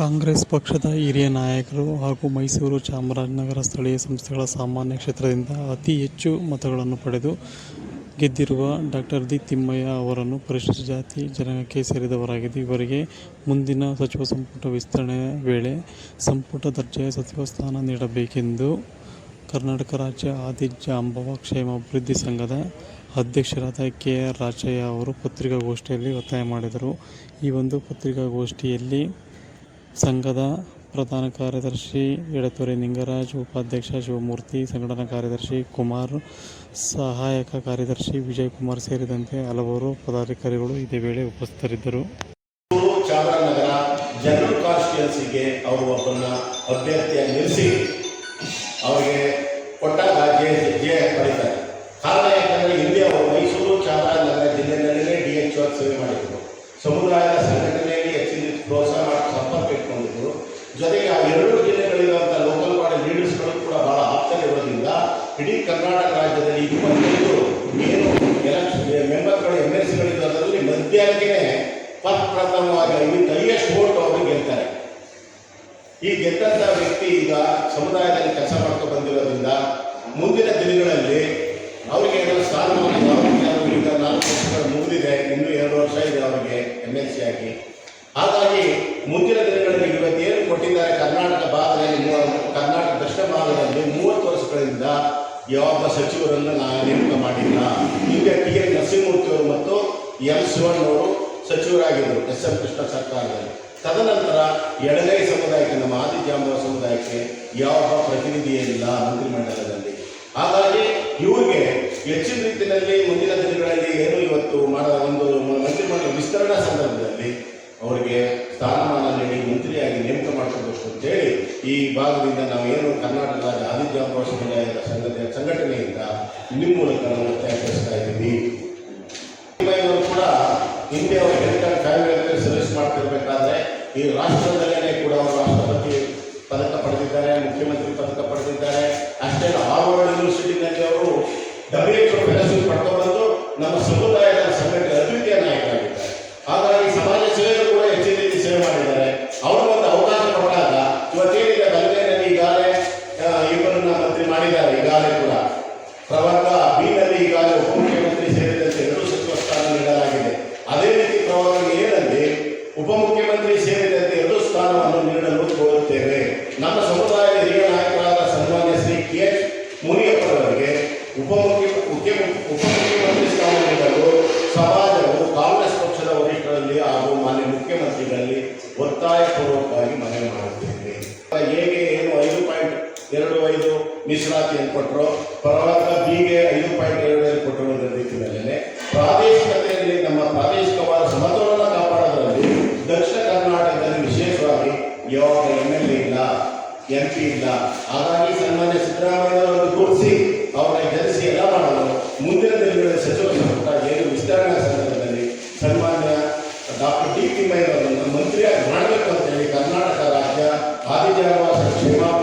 ಕಾಂಗ್ರೆಸ್ ಪಕ್ಷದ ಹಿರಿಯ ನಾಯಕರು ಹಾಗೂ ಮೈಸೂರು ಚಾಮರಾಜನಗರ ಸ್ಥಳೀಯ ಸಂಸ್ಥೆಗಳ ಸಾಮಾನ್ಯ ಕ್ಷೇತ್ರದಿಂದ ಅತಿ ಹೆಚ್ಚು ಮತಗಳನ್ನು ಪಡೆದು ಗೆದ್ದಿರುವ ಡಾಕ್ಟರ್ ದಿ ತಿಮ್ಮಯ್ಯ ಅವರನ್ನು ಪರಿಶಿಷ್ಟ ಜಾತಿ ಜನಾಂಗಕ್ಕೆ ಸೇರಿದವರಾಗಿದ್ದು, ಇವರಿಗೆ ಮುಂದಿನ ಸಚಿವ ಸಂಪುಟ ವಿಸ್ತರಣೆ ವೇಳೆ ಸಂಪುಟ ದರ್ಜೆಯ ಸಚಿವ ಸ್ಥಾನ ನೀಡಬೇಕೆಂದು ಕರ್ನಾಟಕ ರಾಜ್ಯ ಆದಿಜಾಂಬವ ಕ್ಷೇಮಾಭಿವೃದ್ಧಿ ಸಂಘದ ಅಧ್ಯಕ್ಷರಾದ ಕೆ.ಆರ್. ರಾಚಯ್ಯ ಅವರು ಪತ್ರಿಕಾಗೋಷ್ಠಿಯಲ್ಲಿ ಒತ್ತಾಯ ಮಾಡಿದರು. ಈ ಒಂದು ಪತ್ರಿಕಾಗೋಷ್ಠಿಯಲ್ಲಿ ಸಂಘದ ಪ್ರಧಾನ ಕಾರ್ಯದರ್ಶಿ ಎಡತೊರೆ ನಿಂಗರಾಜ್, ಉಪಾಧ್ಯಕ್ಷ ಶಿವಮೂರ್ತಿ, ಸಂಘಟನಾ ಕಾರ್ಯದರ್ಶಿ ಕುಮಾರ್, ಸಹಾಯಕ ಕಾರ್ಯದರ್ಶಿ ವಿಜಯಕುಮಾರ್ ಸೇರಿದಂತೆ ಹಲವಾರು ಪದಾಧಿಕಾರಿಗಳು ಇದೇ ವೇಳೆ ಉಪಸ್ಥಿತರಿದ್ದರು. ಚಾಮರಾಜನಗರ ಜನರಲ್ ಕಾನ್ಸ್ಟಿಟ್ಯೂನ್ಸಿಗೆ ಅವರು ಒಬ್ಬರನ್ನ ಅಭ್ಯರ್ಥಿಯಾಗಿ ನಿಲ್ಲಿಸಿ ಅವರಿಗೆ ಕೊಟ್ಟಾಗ ಜಯ ಪಡಿತಾರೆ. ಕಾರಣ ಯಾಕಂದರೆ ಇಲ್ಲಿ ಅವರು ಮೈಸೂರು ಚಾಮರಾಜನಗರ ಜಿಲ್ಲೆಯಲ್ಲೇ DHO ಸೇವೆ ಮಾಡಿದರು. ಸಮುದಾಯದ ಸಂಘಟನೆಯಲ್ಲಿ ಹೆಚ್ಚಿನ ಪ್ರೋತ್ಸಾಹ ಮಾಡಿ ಸಂಪರ್ಕ ಇಟ್ಕೊಂಡಿದ್ದರು. ಜೊತೆಗೆ ಆ ಎರಡು ಜಿಲ್ಲೆಗಳಿರುವಂಥ ಲೋಕಲ್ ಬಾಡಿ ಲೀಡರ್ಸ್ಗಳು ಕೂಡ ಬಹಳ ಆಪ್ತರಿರೋದ್ರಿಂದ ಇಡೀ ಕರ್ನಾಟಕ ರಾಜ್ಯದಲ್ಲಿ 25 ಏನು ಮೆಂಬರ್ಗಳು MLCಗಳಿದ್ದು ಅದರಲ್ಲಿ ಮಧ್ಯಾಹ್ನಕ್ಕೆ ಪ್ರಥಮವಾಗಿ ಹೈಯೆಸ್ಟ್ ವೋಟ್ ಅವರು ಗೆಲ್ತಾರೆ. ಈ ಗೆದ್ದಂಥ ವ್ಯಕ್ತಿ ಈಗ ಸಮುದಾಯದಲ್ಲಿ ಕೆಲಸ ಮಾಡ್ಕೊಂಡು ಬಂದಿರೋದ್ರಿಂದ ಮುಂದಿನ ದಿನಗಳಲ್ಲಿ ಅವರಿಗೆ ಏನೋ ಸ್ಥಾನಮಾನ ಈಗ 4 ವರ್ಷಗಳು ಮುಗಿದಿದೆ, ಇನ್ನೂ 2 ವರ್ಷ ಇದೆ ಅವರಿಗೆ MLC ಆಗಿ. ಹಾಗಾಗಿ ಮುಂದಿನ ದಿನಗಳಲ್ಲಿ ಇವತ್ತೇನು ಕೊಟ್ಟಿದ್ದಾರೆ ಕರ್ನಾಟಕ ಭಾಗದಲ್ಲಿ, ಕರ್ನಾಟಕ ದಕ್ಷಿಣ ಭಾಗದಲ್ಲಿ 30 ವರ್ಷಗಳಿಂದ ಯಾವ ಸಚಿವರನ್ನು ನಾವು ನೇಮಕ ಮಾಡಿಲ್ಲ. ಈಗ TN ನರಸಿಂಹಮೂರ್ತಿಯವರು ಮತ್ತು M ಶಿವಣ್ಣವರು ಸಚಿವರಾಗಿದ್ದರು SM ಕೃಷ್ಣ ಸರ್ಕಾರದಲ್ಲಿ. ತದನಂತರ ಎಡಗೈ ಸಮುದಾಯಕ್ಕೆ, ನಮ್ಮ ಆದಿಜಾಂಬವ ಸಮುದಾಯಕ್ಕೆ ಯಾವ ಪ್ರತಿನಿಧಿಯೇ ಇಲ್ಲ ಮಂತ್ರಿಮಂಡಲದಲ್ಲಿ. ಹಾಗಾಗಿ ಇವರಿಗೆ ಹೆಚ್ಚಿನ ರೀತಿಯಲ್ಲಿ ಮುಂದಿನ ದಿನಗಳಲ್ಲಿ ಏನು ಇವತ್ತು ಒಂದು ಮಂತ್ರಿಮಂಡಲ ವಿಸ್ತರಣಾ ಸಂದರ್ಭದಲ್ಲಿ ಅವರಿಗೆ ಸ್ಥಾನಮಾನ ನೀಡಿ ಮಂತ್ರಿಯಾಗಿ ನೇಮಕ ಮಾಡಿಸಬೇಕು ಅಂತೇಳಿ ಈ ಭಾಗದಿಂದ ನಾವೇನು ಕರ್ನಾಟಕ ರಾಜ್ಯ ಆದಿಜಾಂಬವ ಸಮುದಾಯದ ಸಂಘಟನೆಯಿಂದ ನಿಮ್ಮ ಮೂಲಕ ನಾವು ಒತ್ತಾಯಿಸ್ತಾ ಇದ್ದೀವಿ. ಇವರು ಕೂಡ ಹಿಂದೆ ಅವರು health and family welfare service ಮಾಡ್ತಿರ್ಬೇಕಾದ್ರೆ ಈ ರಾಷ್ಟ್ರದಲ್ಲೇ ಕೂಡ ಅವರು ರಾಷ್ಟ್ರಪತಿ ಪದಕ ಪಡೆದಿದ್ದಾರೆ, ಮುಖ್ಯಮಂತ್ರಿ ಪದಕ ಪಡೆದಿದ್ದಾರೆ. ಅಷ್ಟೇ ಹಾರ್ವರ್ಡ್ ಯೂನಿವರ್ಸಿಟಿನಲ್ಲಿ ಅವರು WHO ಫೆಲೋಶಿಪ್ ಪಡ್ಕೊಂಡು ನಮ್ಮ ಸಮುದಾಯದ ಸಂಘಟನೆ ಅದ್ವಿತೀಯ ನಾಯಕರಾಗಿದ್ದಾರೆ. ಹಾಗಾಗಿ ಸಮಾಜ ಸೇವೆಗಳು ಕೂಡ ಹೆಚ್ಚಿನ ರೀತಿ ಸೇವೆ ಮಾಡಿದ್ದಾರೆ. ಅವ್ರಿಗೊಂದು ಅವಕಾಶ ಕೊಟ್ಟಾಗ ಇವತ್ತೇನಿದೆ ಬಲ್ಗೇನಲ್ಲಿ ಈಗಾಗಲೇ ಇಬ್ಬರನ್ನ ಮಂತ್ರಿ ಮಾಡಿದ್ದಾರೆ. ಈಗಾಗಲೇ ಕೂಡ ಪ್ರವರ್ಗ B-ನಲ್ಲಿ ಈಗಾಗಲೇ ಉಪಮುಖ್ಯಮಂತ್ರಿ ಸೇರಿದಂತೆ 2 ಸಚಿವ ಸ್ಥಾನ ನೀಡಲಾಗಿದೆ. ಅದೇ ರೀತಿ ಪ್ರವರ್ಗ A-ನಲ್ಲಿ ಉಪಮುಖ್ಯಮಂತ್ರಿ ಸೇರಿದಂತೆ 2 ಸ್ಥಾನವನ್ನು ನೀಡಲು ಕೋರುತ್ತೇವೆ. ನಮ್ಮ ಸಮುದಾಯದ ಹಿರಿಯ ನಾಯಕರಾದ ಸನ್ಮಾನ್ಯ ಶ್ರೀ K.H. ಮುನಿಯಪ್ಪರವರಿಗೆ ಉಪಮುಖ್ಯಮಂತ್ರಿ ಸ್ಥಾನ ನೀಡಲು ಸಮಾಜವು ಕಾಂಗ್ರೆಸ್ ಪಕ್ಷದ ವರಿಷ್ಠರಲ್ಲಿ ಹಾಗೂ ಮಾನ್ಯ ಮುಖ್ಯಮಂತ್ರಿಗಳಲ್ಲಿ ಒತ್ತಾಯಪೂರ್ವಕವಾಗಿ ಮನವಿ ಮಾಡುತ್ತೇವೆ. ಹೇಗೆ ಏನು 5.25 ಮೀಸಲಾತಿಯನ್ನು ಕೊಟ್ಟರು, ಪ್ರವರ್ಗ B-ಗೆ 5.25 ಕೊಟ್ಟಿರೋದ್ರ ರೀತಿಯಲ್ಲೇ ಪ್ರಾದೇಶಿಕತೆಯಲ್ಲಿ ನಮ್ಮ ಪ್ರಾದೇಶಿಕವಾದ ಸಮತೋಲನ ಕಾಪಾಡೋದ್ರಲ್ಲಿ ದಕ್ಷಿಣ ಕರ್ನಾಟಕದಲ್ಲಿ ವಿಶೇಷವಾಗಿ ಯಾವ MLA ಇಲ್ಲ, MP ಇಲ್ಲ. ಹಾಗಾಗಿ ಸನ್ಮಾನ್ಯ ಸಿದ್ದರಾಮಯ್ಯನವರನ್ನು ಕೂರಿಸಿ ಅವರನ್ನ ಗೆಲ್ಲಿಸಿ ಎಲ್ಲ ಮಾಡಲು ಮುಂದಿನ ದಿನಗಳಲ್ಲಿ ಸಚಿವ ಸಂಪುಟ ಏನು ವಿಸ್ತರಣಾ ಸಂದರ್ಭದಲ್ಲಿ ಸನ್ಮಾನ್ಯ ಡಾಕ್ಟರ್ ಡಿ ತಿಮ್ಮಯ್ಯನವರನ್ನು ಮಂತ್ರಿಯಾಗಿ ಮಾಡಬೇಕು ಅಂತೇಳಿ ಕರ್ನಾಟಕ ರಾಜ್ಯ ಆದಿಜಾಂಬವ ಕ್ಷೇಮಾಭಿವೃದ್ಧಿ